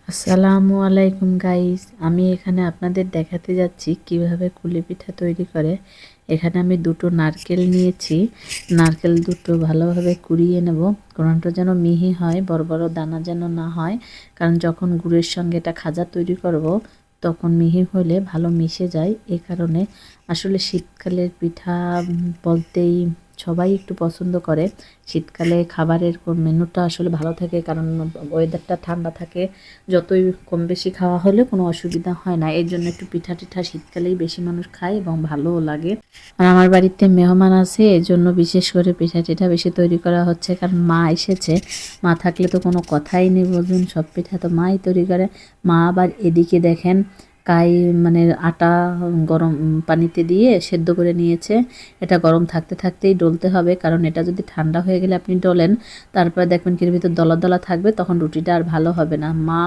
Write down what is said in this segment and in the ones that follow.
আসসালামু আলাইকুম গাইস, আমি এখানে আপনাদের দেখাতে যাচ্ছি কিভাবে কুলি পিঠা তৈরি করে। এখানে আমি দুটো নারকেল নিয়েছি। নারকেল দুটো ভালোভাবে কুড়িয়ে নেব, কোনোটা যেন মিহি হয়, বড় বড় দানা যেন না হয়, কারণ যখন গুড়ের সঙ্গে এটা খাজা তৈরি করব তখন মিহি হলে ভালো মিশে যায়। এই কারণে আসলে শীতকালের পিঠা বলতেই সবাই একটু পছন্দ করে। শীতকালে খাবারের মেনুটা আসলে ভালো থাকে, কারণ ওয়েদারটা ঠান্ডা থাকে। যতই কম বেশি খাওয়া হলে কোনো অসুবিধা হয় না। এর জন্য একটু পিঠা টিঠা শীতকালেই বেশি মানুষ খায় এবং ভালোও লাগে। আর আমার বাড়িতে মেহমান আছে, এর জন্য বিশেষ করে পিঠা টিঠা বেশি তৈরি করা হচ্ছে, কারণ মা এসেছে। মা থাকলে তো কোনো কথাই নেই, বলবেন সব পিঠা তো মাই তৈরি করে। মা আবার এদিকে দেখেন মানে আটা গরম পানিতে দিয়ে সেদ্ধ করে নিয়েছে। এটা গরম থাকতে থাকতেই ডলতে হবে, কারণ এটা যদি ঠান্ডা হয়ে গেলে আপনি ডলেন, তারপরে দেখবেন কি ভিতর দলা দলা থাকবে, তখন রুটিটা আর ভালো হবে না। মা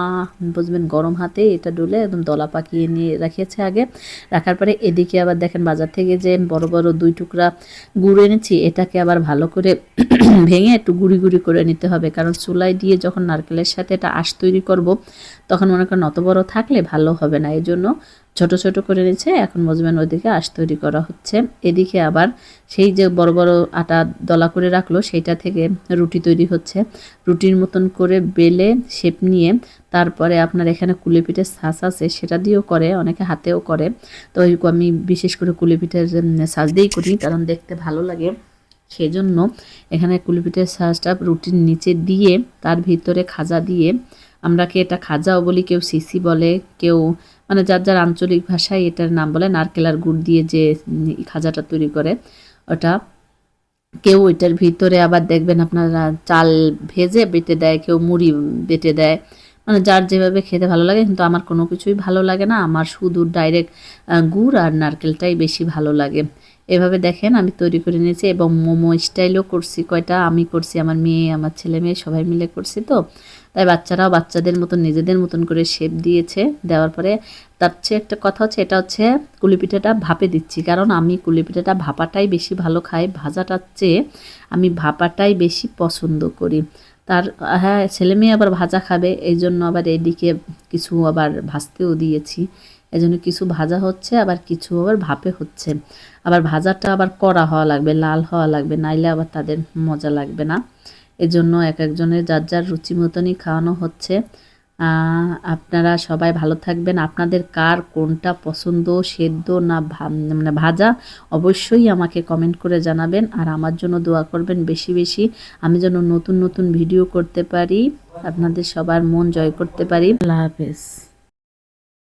বুঝবেন গরম হাতে এটা ডলে একদম দলা পাকিয়ে নিয়ে রাখিয়েছে আগে। রাখার পরে এদিকে আবার দেখেন বাজার থেকে যে বড় বড় 2 টুকরা গুড় এনেছি, এটাকে আবার ভালো করে ভেঙে একটু গুঁড়ি গুঁড়ি করে নিতে হবে, কারণ চুলায় দিয়ে যখন নারকেলের সাথে এটা আঁশ তৈরি করব, তখন মনে করেন অত বড় থাকলে ভালো হবে না। এই জন্য ছোট ছোট করে নিচ্ছে। এখন বুঝবেন ওইদিকে আঁশ তৈরি করা হচ্ছে। এদিকে আবার সেই যে বড় বড় আটা দলা করে রাখলো, সেইটা থেকে রুটি তৈরি হচ্ছে। রুটির মতন করে বেলে শেপ নিয়ে তারপরে আপনার এখানে কুলি পিঠের ছাঁচ আছে, সেটা দিয়েও করে, অনেকে হাতেও করে। তো আমি বিশেষ করে কুলি পিঠের ছাঁচ দিয়েই করি, কারণ দেখতে ভালো লাগে। সেজন্য এখানে কুলি পিঠের ছাঁচটা রুটির নিচে দিয়ে তার ভিতরে খাজা দিয়ে, আমরা কি এটা খাজাও বলি, কেউ সিসি বলে, কেউ মানে যার যার আঞ্চলিক ভাষায় এটার নাম বলে। নারকেল আর গুড় দিয়ে যে খাজাটা তৈরি করে ওটা। কেউ ওইটার ভিতরে আবার দেখবেন আপনারা চাল ভেজে বেটে দেয়, কেউ মুড়ি বেটে দেয়, মানে যার যেভাবে খেতে ভালো লাগে। কিন্তু আমার কোনো কিছুই ভালো লাগে না, আমার শুধু ডাইরেক্ট গুড় আর নারকেলটাই বেশি ভালো লাগে। এভাবে দেখেন আমি তৈরি করে নিয়েছি, এবং মোমো স্টাইলও করছি কয়টা। আমি করছি, আমার মেয়ে, আমার ছেলে মেয়ে সবাই মিলে করছি। তো তাই বাচ্চারাও বাচ্চাদের মতন নিজেদের মতন করে শেপ দিয়েছে। দেওয়ার পরে তার চেয়ে একটা কথা হচ্ছে, এটা হচ্ছে কুলি পিঠাটা ভাপে দিচ্ছি, কারণ আমি কুলি পিঠাটা ভাপাটাই বেশি ভালো খাই, ভাজাটার চেয়ে আমি ভাপাটাই বেশি পছন্দ করি। তার হ্যাঁ, ছেলে মেয়ে আবার ভাজা খাবে, এই জন্য আবার এদিকে কিছু আবার ভাজতেও দিয়েছি। এই জন্য কিছু ভাজা হচ্ছে, আবার কিছু আবার ভাপে হচ্ছে। আবার ভাজাটা আবার কড়া হওয়া লাগবে, লাল হওয়া লাগবে, নাইলে আবার তাদের মজা লাগবে না। এজন্য এক একজনের যার যার রুচি মতনই খাওয়ানো হচ্ছে। আপনারা সবাই ভালো থাকবেন। আপনাদের কার কোনটা পছন্দ, সেদ্ধ না মানে ভাজা, অবশ্যই আমাকে কমেন্ট করে জানাবেন। আর আমার জন্য দোয়া করবেন বেশি বেশি, আমি যেন নতুন নতুন ভিডিও করতে পারি, আপনাদের সবার মন জয় করতে পারি। আল্লাহ হাফেজ।